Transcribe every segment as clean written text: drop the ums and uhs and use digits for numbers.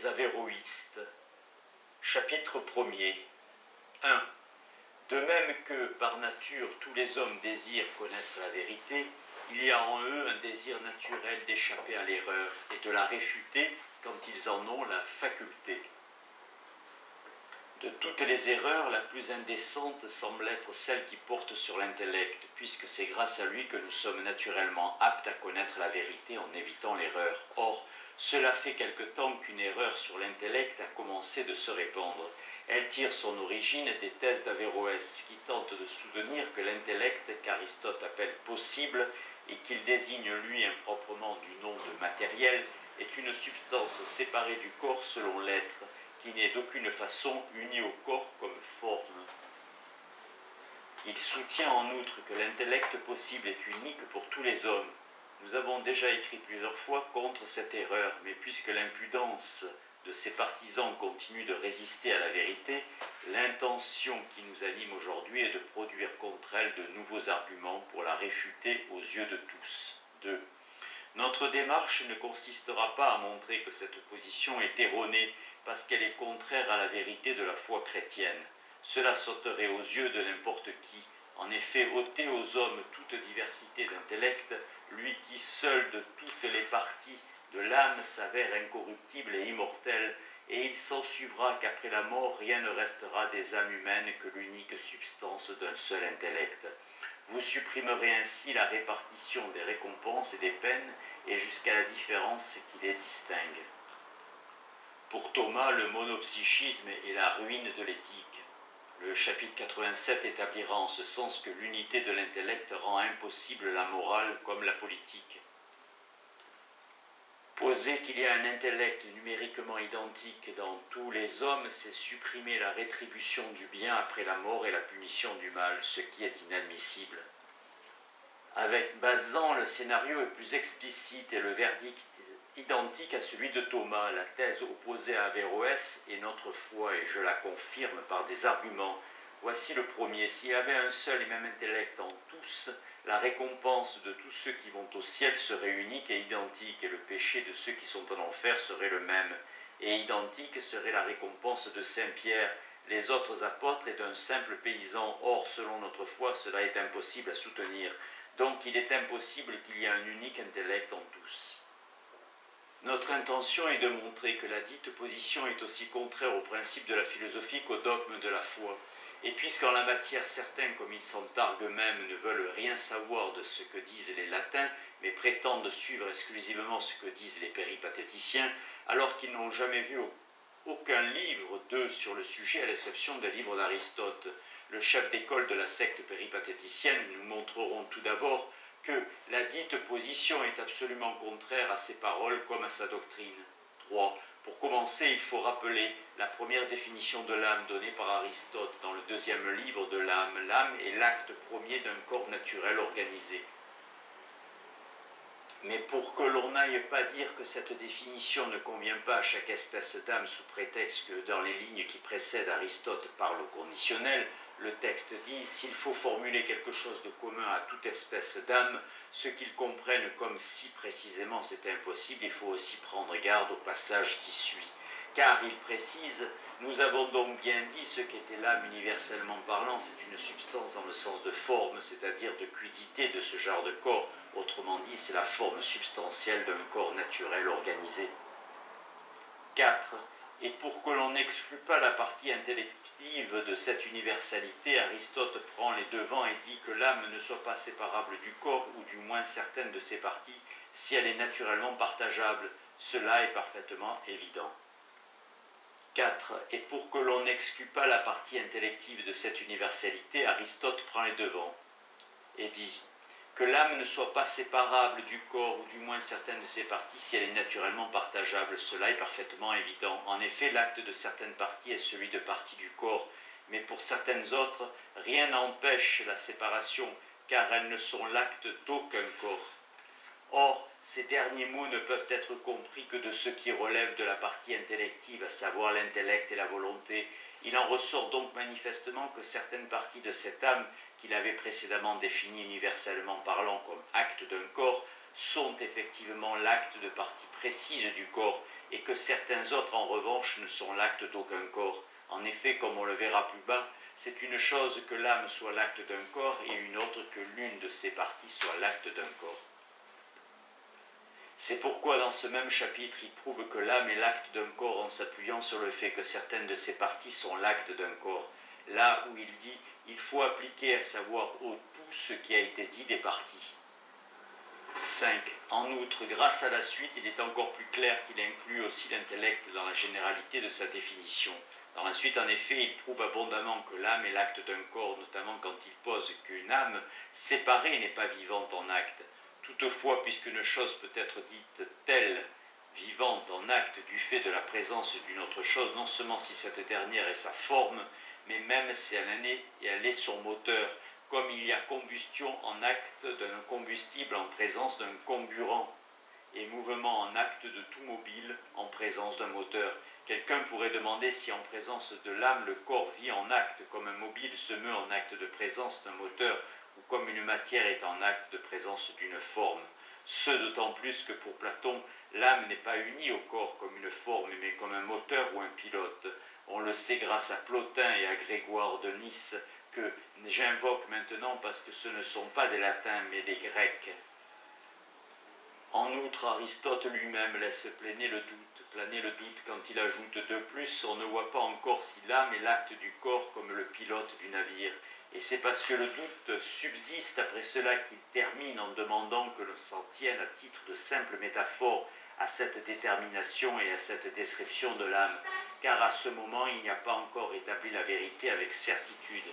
désirs avéroïstes. Chapitre 1er. 1. De même que, par nature, tous les hommes désirent connaître la vérité, il y a en eux un désir naturel d'échapper à l'erreur et de la réfuter quand ils en ont la faculté. De toutes les erreurs, la plus indécente semble être celle qui porte sur l'intellect, puisque c'est grâce à lui que nous sommes naturellement aptes à connaître la vérité en évitant l'erreur. Or, cela fait quelque temps qu'une erreur sur l'intellect a commencé de se répandre. Elle tire son origine des thèses d'Averroès, qui tentent de soutenir que l'intellect, qu'Aristote appelle possible, et qu'il désigne lui improprement du nom de matériel, est une substance séparée du corps selon l'être, qui n'est d'aucune façon uni au corps comme forme. Il soutient en outre que l'intellect possible est unique pour tous les hommes. Nous avons déjà écrit plusieurs fois contre cette erreur, mais puisque l'impudence de ses partisans continue de résister à la vérité, l'intention qui nous anime aujourd'hui est de produire contre elle de nouveaux arguments pour la réfuter aux yeux de tous. 2. Notre démarche ne consistera pas à montrer que cette position est erronée parce qu'elle est contraire à la vérité de la foi chrétienne. Cela sauterait aux yeux de n'importe qui. En effet, ôter aux hommes toute diversité d'intellect, lui qui seul de toutes les parties de l'âme s'avère incorruptible et immortel, et il s'ensuivra qu'après la mort, rien ne restera des âmes humaines que l'unique substance d'un seul intellect. Vous supprimerez ainsi la répartition des récompenses et des peines, et jusqu'à la différence qui les distingue. Pour Thomas, le monopsychisme est la ruine de l'éthique. Le chapitre 87 établira en ce sens que l'unité de l'intellect rend impossible la morale comme la politique. Poser qu'il y a un intellect numériquement identique dans tous les hommes, c'est supprimer la rétribution du bien après la mort et la punition du mal, ce qui est inadmissible. Avec Bazan, le scénario est plus explicite et le verdict identique à celui de Thomas. La thèse opposée à Averroès est notre foi et je la confirme par des arguments. Voici le premier. S'il y avait un seul et même intellect en tous, la récompense de tous ceux qui vont au ciel serait unique et identique, et le péché de ceux qui sont en enfer serait le même. Et identique serait la récompense de Saint Pierre, les autres apôtres et d'un simple paysan. Or, selon notre foi, cela est impossible à soutenir. Donc, il est impossible qu'il y ait un unique intellect en tous. Notre intention est de montrer que la dite position est aussi contraire au principe de la philosophie qu'au dogme de la foi. Et puisqu'en la matière certains, comme ils s'en targuent eux-mêmes, ne veulent rien savoir de ce que disent les latins, mais prétendent suivre exclusivement ce que disent les péripatéticiens, alors qu'ils n'ont jamais vu aucun livre d'eux sur le sujet, à l'exception des livres d'Aristote, le chef d'école de la secte péripatéticienne, nous montrerons tout d'abord que la dite position est absolument contraire à ses paroles comme à sa doctrine. 3. Pour commencer, il faut rappeler la première définition de l'âme donnée par Aristote dans le deuxième livre de l'âme. L'âme est l'acte premier d'un corps naturel organisé. Mais pour que l'on n'aille pas dire que cette définition ne convient pas à chaque espèce d'âme sous prétexte que dans les lignes qui précèdent Aristote parle au conditionnel, le texte dit « S'il faut formuler quelque chose de commun à toute espèce d'âme, ce qu'ils comprennent comme si précisément c'est impossible, il faut aussi prendre garde au passage qui suit. » Car il précise « Nous avons donc bien dit ce qu'était l'âme universellement parlant, c'est une substance dans le sens de forme, c'est-à-dire de quiddité de ce genre de corps. Autrement dit, c'est la forme substantielle d'un corps naturel organisé. » 4. Et pour que l'on n'exclue pas la partie intellective de cette universalité, Aristote prend les devants et dit que l'âme ne soit pas séparable du corps, ou du moins certaines de ses parties, si elle est naturellement partageable. Cela est parfaitement évident. 4. Et pour que l'on n'exclue pas la partie intellective de cette universalité, Aristote prend les devants et dit que l'âme ne soit pas séparable du corps, ou du moins certaines de ses parties, si elle est naturellement partageable. Cela est parfaitement évident. En effet, l'acte de certaines parties est celui de parties du corps, mais pour certaines autres, rien n'empêche la séparation, car elles ne sont l'acte d'aucun corps. Or, ces derniers mots ne peuvent être compris que de ce qui relève de la partie intellective, à savoir l'intellect et la volonté. Il en ressort donc manifestement que certaines parties de cette âme, qu'il avait précédemment définies universellement parlant comme acte d'un corps, sont effectivement l'acte de parties précises du corps, et que certains autres, en revanche, ne sont l'acte d'aucun corps. En effet, comme on le verra plus bas, c'est une chose que l'âme soit l'acte d'un corps et une autre que l'une de ses parties soit l'acte d'un corps. C'est pourquoi dans ce même chapitre, il prouve que l'âme est l'acte d'un corps en s'appuyant sur le fait que certaines de ses parties sont l'acte d'un corps. Là où il dit, il faut appliquer à savoir au tout ce qui a été dit des parties. 5. En outre, grâce à la suite, il est encore plus clair qu'il inclut aussi l'intellect dans la généralité de sa définition. Dans la suite, en effet, il prouve abondamment que l'âme est l'acte d'un corps, notamment quand il pose qu'une âme séparée n'est pas vivante en acte. Toutefois, puisqu'une chose peut être dite telle, vivante en acte, du fait de la présence d'une autre chose, non seulement si cette dernière est sa forme, mais même si elle est son moteur, comme il y a combustion en acte d'un combustible en présence d'un comburant, et mouvement en acte de tout mobile en présence d'un moteur. Quelqu'un pourrait demander si en présence de l'âme le corps vit en acte, comme un mobile se meut en acte de présence d'un moteur, ou comme une matière est en acte de présence d'une forme. Ce d'autant plus que pour Platon, l'âme n'est pas unie au corps comme une forme, mais comme un moteur ou un pilote. On le sait grâce à Plotin et à Grégoire de Nice, que j'invoque maintenant parce que ce ne sont pas des latins mais des grecs. En outre, Aristote lui-même laisse planer le doute quand il ajoute de plus, on ne voit pas encore si l'âme est l'acte du corps comme le pilote du navire. Et c'est parce que le doute subsiste après cela qu'il termine en demandant que l'on s'en tienne à titre de simple métaphore à cette détermination et à cette description de l'âme, car à ce moment il n'y a pas encore établi la vérité avec certitude.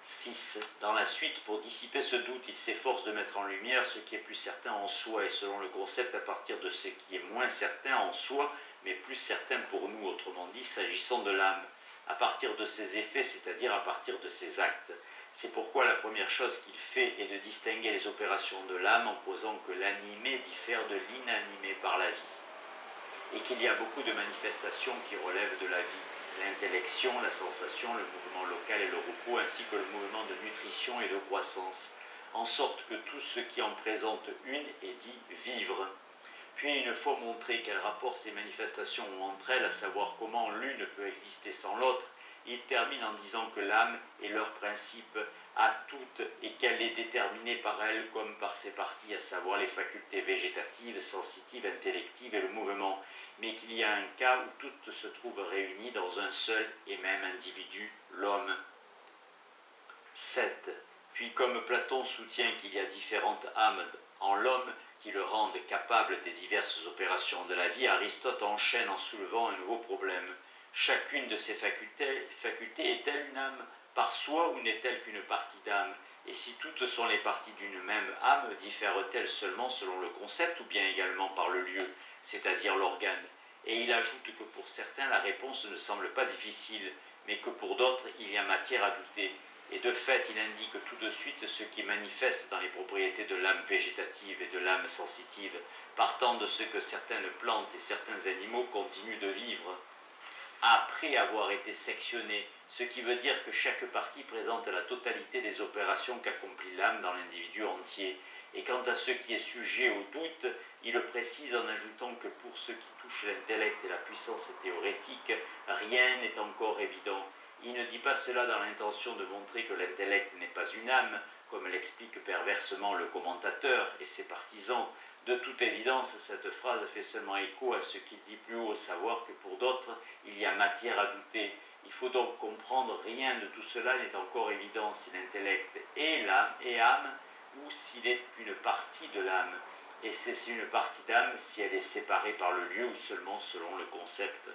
6. Dans la suite, pour dissiper ce doute, il s'efforce de mettre en lumière ce qui est plus certain en soi, et selon le concept à partir de ce qui est moins certain en soi, mais plus certain pour nous, autrement dit, s'agissant de l'âme, à partir de ses effets, c'est-à-dire à partir de ses actes. C'est pourquoi la première chose qu'il fait est de distinguer les opérations de l'âme en posant que l'animé diffère de l'inanimé par la vie, et qu'il y a beaucoup de manifestations qui relèvent de la vie. L'intellection, la sensation, le mouvement local et le repos, ainsi que le mouvement de nutrition et de croissance, en sorte que tout ce qui en présente une est dit vivre. Puis, une fois montré quel rapport ces manifestations ont entre elles, à savoir comment l'une peut exister sans l'autre, il termine en disant que l'âme est leur principe à toutes et qu'elle est déterminée par elle comme par ses parties, à savoir les facultés végétatives, sensitives, intellectives et le mouvement, mais qu'il y a un cas où toutes se trouvent réunies dans un seul et même individu, l'homme. 7. Puis comme Platon soutient qu'il y a différentes âmes en l'homme qui le rendent capable des diverses opérations de la vie, Aristote enchaîne en soulevant un nouveau problème. Chacune de ces facultés est-elle une âme par soi ou n'est-elle qu'une partie d'âme? Et si toutes sont les parties d'une même âme, diffèrent-elles seulement selon le concept ou bien également par le lieu, c'est-à-dire l'organe? Et il ajoute que pour certains la réponse ne semble pas difficile, mais que pour d'autres il y a matière à douter. Et de fait, il indique tout de suite ce qui manifeste dans les propriétés de l'âme végétative et de l'âme sensitive, partant de ce que certaines plantes et certains animaux continuent de vivre après avoir été sectionnées, ce qui veut dire que chaque partie présente la totalité des opérations qu'accomplit l'âme dans l'individu entier. Et quant à ce qui est sujet au doute, il le précise en ajoutant que pour ce qui touche l'intellect et la puissance théorétique, rien n'est encore évident. Il ne dit pas cela dans l'intention de montrer que l'intellect n'est pas une âme, comme l'explique perversement le commentateur et ses partisans. De toute évidence, cette phrase fait seulement écho à ce qu'il dit plus haut, à savoir que pour d'autres, il y a matière à douter. Il faut donc comprendre, rien de tout cela n'est encore évident si l'intellect est l'âme et âme, ou s'il est une partie de l'âme. Et c'est une partie d'âme si elle est séparée par le lieu ou seulement selon le concept.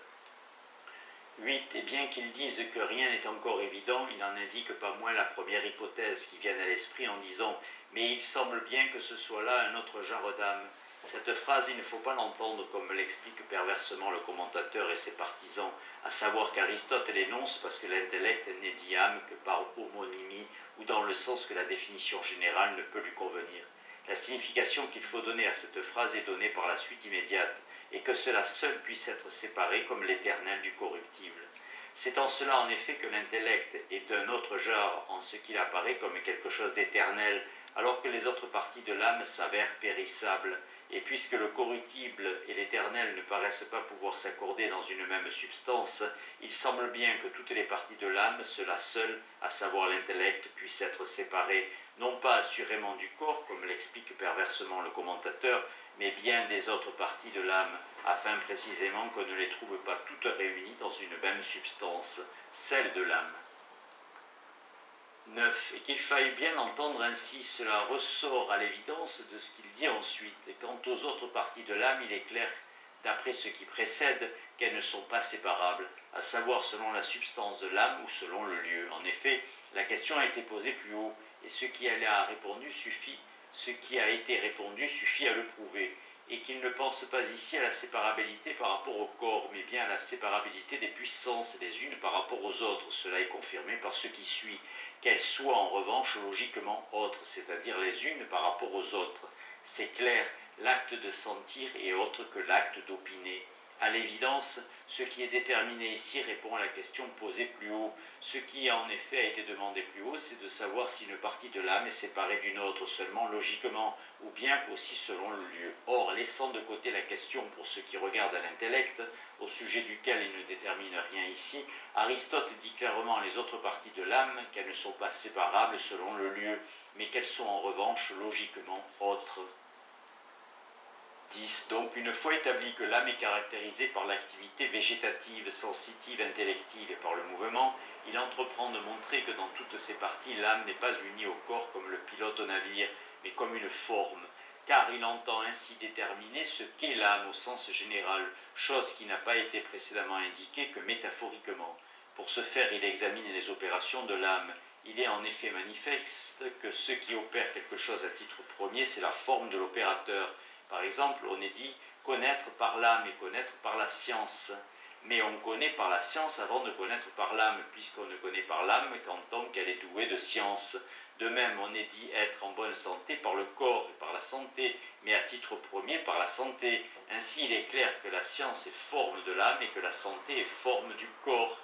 8. Et bien qu'il dise que rien n'est encore évident, il n'en indique pas moins la première hypothèse qui vient à l'esprit en disant « mais il semble bien que ce soit là un autre genre d'âme ». Cette phrase, il ne faut pas l'entendre comme l'explique perversement le commentateur et ses partisans, à savoir qu'Aristote l'énonce parce que l'intellect n'est dit âme que par homonymie ou dans le sens que la définition générale ne peut lui convenir. La signification qu'il faut donner à cette phrase est donnée par la suite immédiate, et que cela seul puisse être séparé comme l'éternel du corruptible. C'est en cela en effet que l'intellect est d'un autre genre en ce qu'il apparaît comme quelque chose d'éternel, alors que les autres parties de l'âme s'avèrent périssables, Et puisque le corruptible et l'éternel ne paraissent pas pouvoir s'accorder dans une même substance, il semble bien que toutes les parties de l'âme, cela seul, à savoir l'intellect, puissent être séparées, non pas assurément du corps, comme l'explique perversement le commentateur, mais bien des autres parties de l'âme, afin précisément qu'on ne les trouve pas toutes réunies dans une même substance, celle de l'âme. 9. Et qu'il faille bien entendre ainsi, cela ressort à l'évidence de ce qu'il dit ensuite. Et quant aux autres parties de l'âme, il est clair, d'après ce qui précède, qu'elles ne sont pas séparables, à savoir selon la substance de l'âme ou selon le lieu. En effet, la question a été posée plus haut, et ce qui a été répondu suffit à le prouver, et qu'il ne pense pas ici à la séparabilité par rapport au corps, mais bien à la séparabilité des puissances les unes par rapport aux autres. Cela est confirmé par ce qui suit, qu'elles soient en revanche logiquement autres, c'est-à-dire les unes par rapport aux autres. C'est clair, l'acte de sentir est autre que l'acte d'opiner. À l'évidence, ce qui est déterminé ici répond à la question posée plus haut. Ce qui en effet a été demandé plus haut, c'est de savoir si une partie de l'âme est séparée d'une autre seulement logiquement, ou bien aussi selon le lieu. Or, laissant de côté la question pour ce qui regarde à l'intellect, au sujet duquel il ne détermine rien ici, Aristote dit clairement les autres parties de l'âme qu'elles ne sont pas séparables selon le lieu, mais qu'elles sont en revanche logiquement autres. 10. Donc, une fois établi que l'âme est caractérisée par l'activité végétative, sensitive, intellective et par le mouvement, il entreprend de montrer que dans toutes ces parties, l'âme n'est pas unie au corps comme le pilote au navire, mais comme une forme, car il entend ainsi déterminer ce qu'est l'âme au sens général, chose qui n'a pas été précédemment indiquée que métaphoriquement. Pour ce faire, il examine les opérations de l'âme. Il est en effet manifeste que ce qui opère quelque chose à titre premier, c'est la forme de l'opérateur. Par exemple, on est dit connaître par l'âme et connaître par la science. Mais on connaît par la science avant de connaître par l'âme, puisqu'on ne connaît par l'âme qu'en tant qu'elle est douée de science. De même, on est dit être en bonne santé par le corps et par la santé, mais à titre premier par la santé. Ainsi, il est clair que la science est forme de l'âme et que la santé est forme du corps.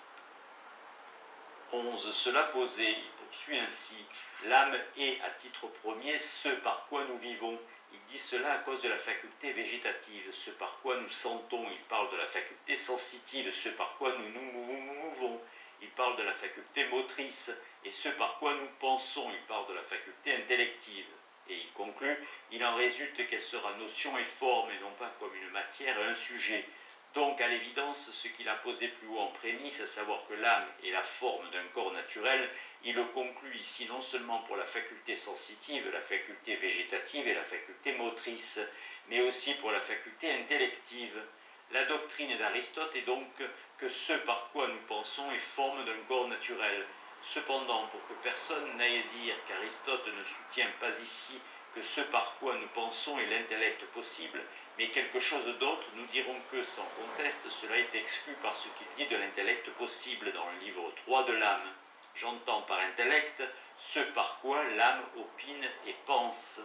11. Cela posé, il poursuit ainsi. L'âme est à titre premier ce par quoi nous vivons. Il dit cela à cause de la faculté végétative, ce par quoi nous sentons. Il parle de la faculté sensitive, ce par quoi nous mouvons. Il parle de la faculté motrice, et ce par quoi nous pensons. Il parle de la faculté intellective. Et il conclut, il en résulte qu'elle sera notion et forme, et non pas comme une matière et un sujet. Donc, à l'évidence, ce qu'il a posé plus haut en prémisse, à savoir que l'âme est la forme d'un corps naturel, il le conclut ici non seulement pour la faculté sensitive, la faculté végétative et la faculté motrice, mais aussi pour la faculté intellective. La doctrine d'Aristote est donc que ce par quoi nous pensons est forme d'un corps naturel. Cependant, pour que personne n'aille dire qu'Aristote ne soutient pas ici que ce par quoi nous pensons est l'intellect possible, mais quelque chose d'autre, nous dirons que, sans conteste, cela est exclu par ce qu'il dit de l'intellect possible dans le livre 3 de l'âme. J'entends par intellect ce par quoi l'âme opine et pense.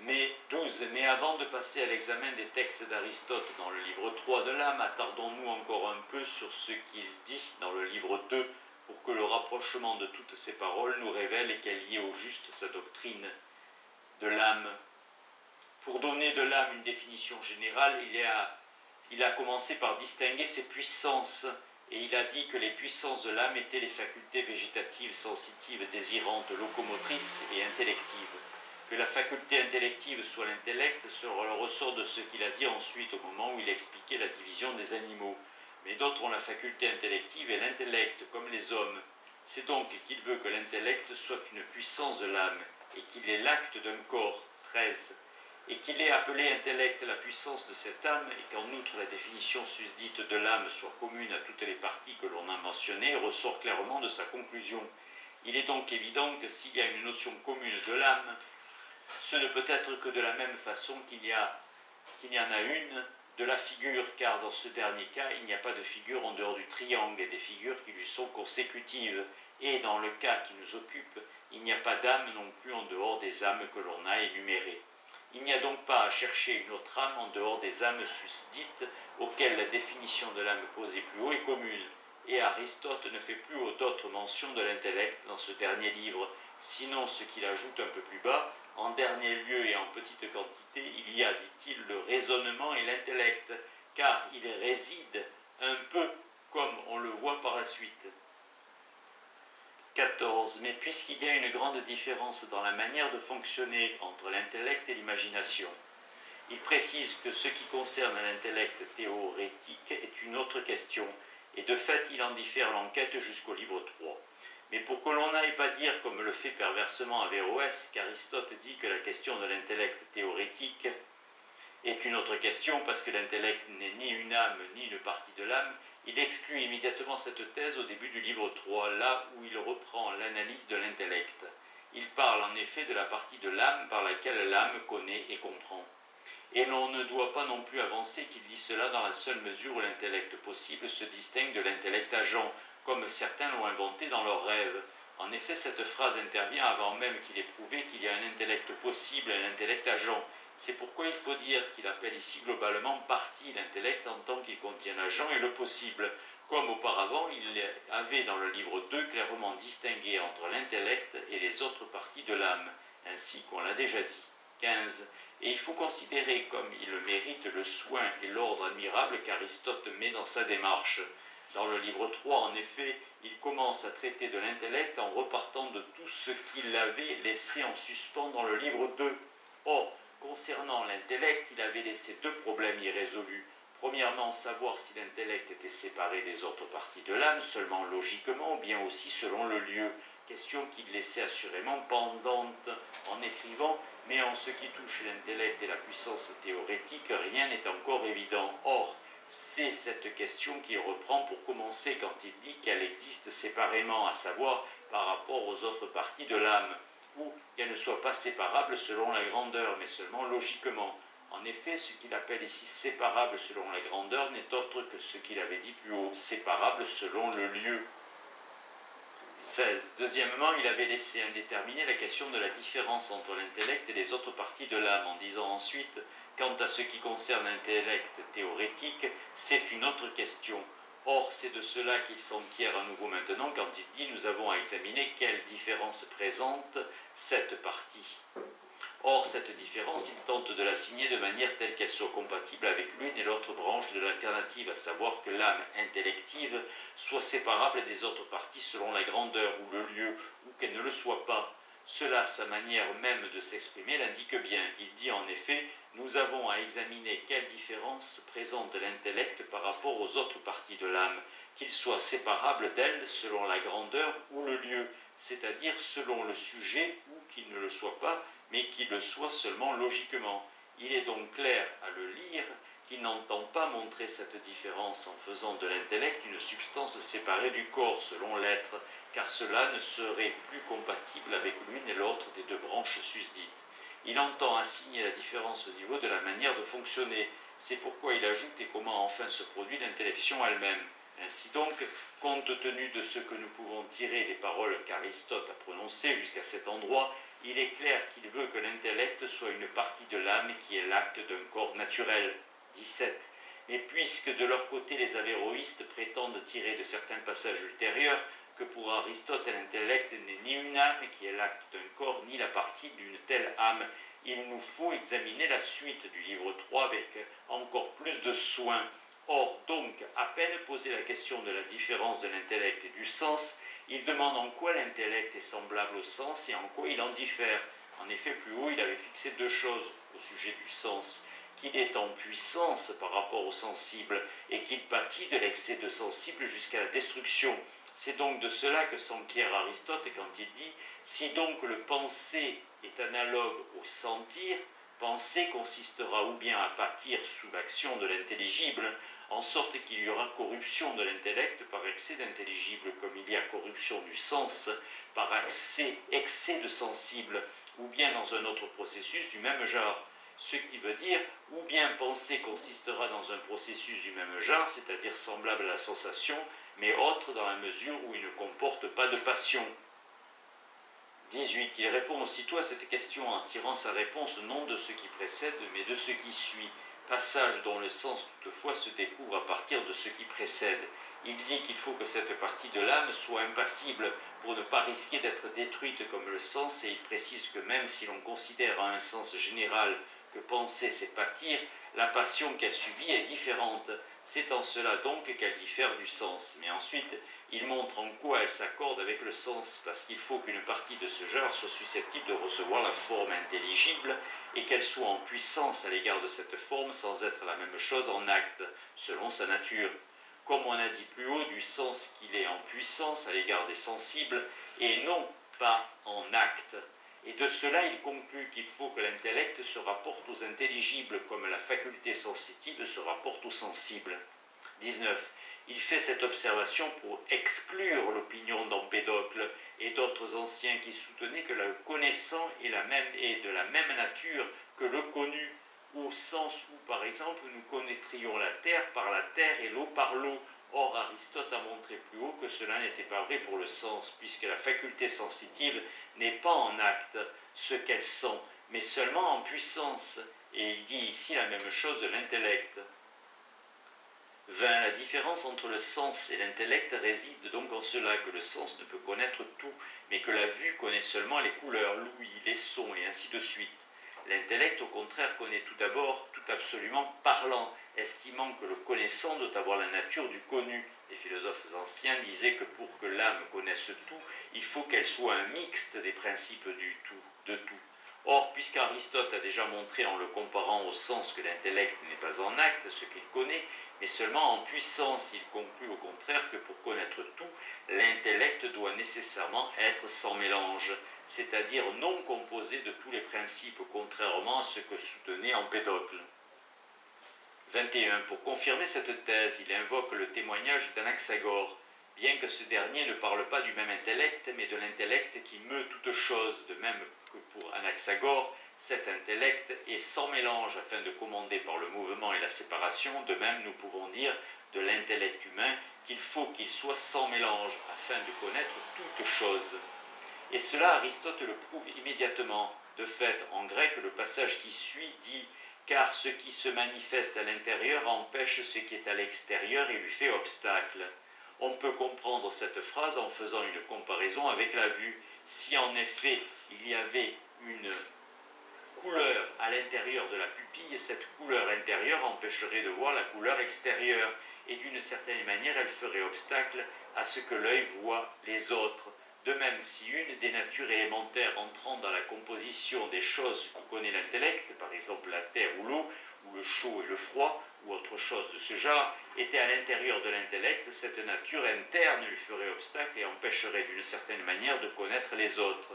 Mais 12. Mais avant de passer à l'examen des textes d'Aristote dans le livre 3 de l'âme, attardons-nous encore un peu sur ce qu'il dit dans le livre 2, pour que le rapprochement de toutes ces paroles nous révèle qu'elle y est au juste sa doctrine de l'âme. Pour donner de l'âme une définition générale, il a commencé par distinguer ses puissances, et il a dit que les puissances de l'âme étaient les facultés végétatives, sensitives, désirantes, locomotrices et intellectives. Que la faculté intellective soit l'intellect, cela ressort de ce qu'il a dit ensuite au moment où il expliquait la division des animaux. Mais d'autres ont la faculté intellective et l'intellect, comme les hommes. C'est donc qu'il veut que l'intellect soit une puissance de l'âme, et qu'il est l'acte d'un corps. 13. Et qu'il ait appelé intellect la puissance de cette âme, et qu'en outre la définition susdite de l'âme soit commune à toutes les parties que l'on a mentionnées, ressort clairement de sa conclusion. Il est donc évident que s'il y a une notion commune de l'âme, ce ne peut être que de la même façon qu'il y en a une de la figure, car dans ce dernier cas, il n'y a pas de figure en dehors du triangle et des figures qui lui sont consécutives. Et dans le cas qui nous occupe, il n'y a pas d'âme non plus en dehors des âmes que l'on a énumérées. Il n'y a donc pas à chercher une autre âme en dehors des âmes susdites auxquelles la définition de l'âme posée plus haut est commune. Et Aristote ne fait plus d'autres mentions de l'intellect dans ce dernier livre, sinon ce qu'il ajoute un peu plus bas, En dernier lieu et en petite quantité, il y a, dit-il, le raisonnement et l'intellect, car il réside un peu comme on le voit par la suite. 14. Mais puisqu'il y a une grande différence dans la manière de fonctionner entre l'intellect et l'imagination, il précise que ce qui concerne l'intellect théorétique est une autre question, et de fait il en diffère l'enquête jusqu'au livre 3. Mais pour que l'on n'aille pas dire, comme le fait perversement Averroès, qu'Aristote dit que la question de l'intellect théorétique est une autre question parce que l'intellect n'est ni une âme ni une partie de l'âme, il exclut immédiatement cette thèse au début du livre 3, là où il reprend l'analyse de l'intellect. Il parle en effet de la partie de l'âme par laquelle l'âme connaît et comprend. Et l'on ne doit pas non plus avancer qu'il dit cela dans la seule mesure où l'intellect possible se distingue de l'intellect agent, comme certains l'ont inventé dans leurs rêves. En effet, cette phrase intervient avant même qu'il ait prouvé qu'il y a un intellect possible et un intellect agent. C'est pourquoi il faut dire qu'il appelle ici globalement partie l'intellect en tant qu'il contient l'agent et le possible, comme auparavant il avait dans le livre 2 clairement distingué entre l'intellect et les autres parties de l'âme, ainsi qu'on l'a déjà dit. 15. Et il faut considérer comme il le mérite le soin et l'ordre admirable qu'Aristote met dans sa démarche. Dans le livre 3, en effet, il commence à traiter de l'intellect en repartant de tout ce qu'il avait laissé en suspens dans le livre 2. Or, concernant l'intellect, il avait laissé deux problèmes irrésolus. Premièrement, savoir si l'intellect était séparé des autres parties de l'âme, seulement logiquement, ou bien aussi selon le lieu. Question qu'il laissait assurément pendante en écrivant, mais en ce qui touche l'intellect et la puissance théorétique, rien n'est encore évident. Or, c'est cette question qu'il reprend pour commencer quand il dit qu'elle existe séparément, à savoir par rapport aux autres parties de l'âme, ou qu'elle ne soit pas séparable selon la grandeur, mais seulement logiquement. En effet, ce qu'il appelle ici séparable selon la grandeur n'est autre que ce qu'il avait dit plus haut, séparable selon le lieu. 16. Deuxièmement, il avait laissé indéterminée la question de la différence entre l'intellect et les autres parties de l'âme, en disant ensuite, quant à ce qui concerne l'intellect théorétique, c'est une autre question. Or, c'est de cela qu'il s'enquiert à nouveau maintenant quand il dit, nous avons à examiner quelle différence présente cette partie. Or, cette différence, il tente de la signer de manière telle qu'elle soit compatible avec l'une et l'autre branche de l'alternative, à savoir que l'âme intellective soit séparable des autres parties selon la grandeur ou le lieu, ou qu'elle ne le soit pas. Cela, sa manière même de s'exprimer, l'indique bien. Il dit en effet, nous avons à examiner quelle différence présente l'intellect par rapport aux autres parties de l'âme, qu'il soit séparable d'elle selon la grandeur ou le lieu, c'est-à-dire selon le sujet ou qu'il ne le soit pas, mais qu'il le soit seulement logiquement. Il est donc clair à le lire qu'il n'entend pas montrer cette différence en faisant de l'intellect une substance séparée du corps selon l'être, car cela ne serait plus compatible avec l'une et l'autre des deux branches susdites. Il entend assigner la différence au niveau de la manière de fonctionner. C'est pourquoi il ajoute et comment enfin se produit l'intellection elle-même. Ainsi donc, compte tenu de ce que nous pouvons tirer des paroles qu'Aristote a prononcées jusqu'à cet endroit, il est clair qu'il veut que l'intellect soit une partie de l'âme qui est l'acte d'un corps naturel. 17. Mais puisque de leur côté les avéroïstes prétendent tirer de certains passages ultérieurs que pour Aristote l'intellect n'est ni une âme qui est l'acte d'un corps, ni la partie d'une telle âme, il nous faut examiner la suite du livre 3 avec encore plus de soin. Or, donc, à peine posé la question de la différence de l'intellect et du sens, il demande en quoi l'intellect est semblable au sens et en quoi il en diffère. En effet, plus haut, il avait fixé deux choses au sujet du sens, qu'il est en puissance par rapport au sensible et qu'il pâtit de l'excès de sensible jusqu'à la destruction. C'est donc de cela que s'enquiert Aristote quand il dit « Si donc le penser est analogue au sentir, penser consistera ou bien à pâtir sous l'action de l'intelligible, en sorte qu'il y aura corruption de l'intellect par excès d'intelligible, comme il y a corruption du sens par excès de sensible, ou bien dans un autre processus du même genre. Ce qui veut dire, ou bien penser consistera dans un processus du même genre, c'est-à-dire semblable à la sensation, mais autre dans la mesure où il ne comporte pas de passion. 18. Il répond aussitôt à cette question en tirant sa réponse non de ce qui précède, mais de ce qui suit, passage dont le sens toutefois se découvre à partir de ce qui précède. Il dit qu'il faut que cette partie de l'âme soit impassible, pour ne pas risquer d'être détruite comme le sens, et il précise que même si l'on considère à un sens général que penser c'est pâtir, la passion qu'elle subit est différente. C'est en cela donc qu'elle diffère du sens. Mais ensuite, il montre en quoi elle s'accorde avec le sens, parce qu'il faut qu'une partie de ce genre soit susceptible de recevoir la forme intelligible et qu'elle soit en puissance à l'égard de cette forme sans être la même chose en acte, selon sa nature. Comme on a dit plus haut, du sens qu'il est en puissance à l'égard des sensibles et non pas en acte. Et de cela, il conclut qu'il faut que l'intellect se rapporte aux intelligibles comme la faculté sensitive se rapporte aux sensibles. 19. Il fait cette observation pour exclure l'opinion d'Empédocle et d'autres anciens qui soutenaient que le connaissant est de la même nature que le connu, au sens où, par exemple, nous connaîtrions la terre par la terre et l'eau par l'eau. Or, Aristote a montré plus haut que cela n'était pas vrai pour le sens, puisque la faculté sensitive n'est pas en acte ce qu'elle sent, mais seulement en puissance. Et il dit ici la même chose de l'intellect. 20. La différence entre le sens et l'intellect réside donc en cela que le sens ne peut connaître tout, mais que la vue connaît seulement les couleurs, l'ouïe, les sons, et ainsi de suite. L'intellect, au contraire, connaît tout d'abord tout absolument parlant, estimant que le connaissant doit avoir la nature du connu. Les philosophes anciens disaient que pour que l'âme connaisse tout, il faut qu'elle soit un mixte des principes de tout. Or, puisqu'Aristote a déjà montré en le comparant au sens que l'intellect n'est pas en acte ce qu'il connaît, mais seulement en puissance, il conclut au contraire que pour connaître tout, l'intellect doit nécessairement être sans mélange, c'est-à-dire non composé de tous les principes, contrairement à ce que soutenait Empédocle. 21. Pour confirmer cette thèse, il invoque le témoignage d'Anaxagore, bien que ce dernier ne parle pas du même intellect, mais de l'intellect qui meut toute chose, de même que pour Anaxagore, cet intellect est sans mélange afin de commander par le mouvement et la séparation. De même, nous pouvons dire de l'intellect humain qu'il faut qu'il soit sans mélange afin de connaître toute chose. Et cela, Aristote le prouve immédiatement. De fait, en grec, le passage qui suit dit « car ce qui se manifeste à l'intérieur empêche ce qui est à l'extérieur et lui fait obstacle ». On peut comprendre cette phrase en faisant une comparaison avec la vue. Si en effet il y avait une couleur à l'intérieur de la pupille, cette couleur intérieure empêcherait de voir la couleur extérieure, et d'une certaine manière elle ferait obstacle à ce que l'œil voit les autres. De même, si une des natures élémentaires entrant dans la composition des choses que connaît l'intellect, par exemple la terre ou l'eau, ou le chaud et le froid, ou autre chose de ce genre, était à l'intérieur de l'intellect, cette nature interne lui ferait obstacle et empêcherait d'une certaine manière de connaître les autres.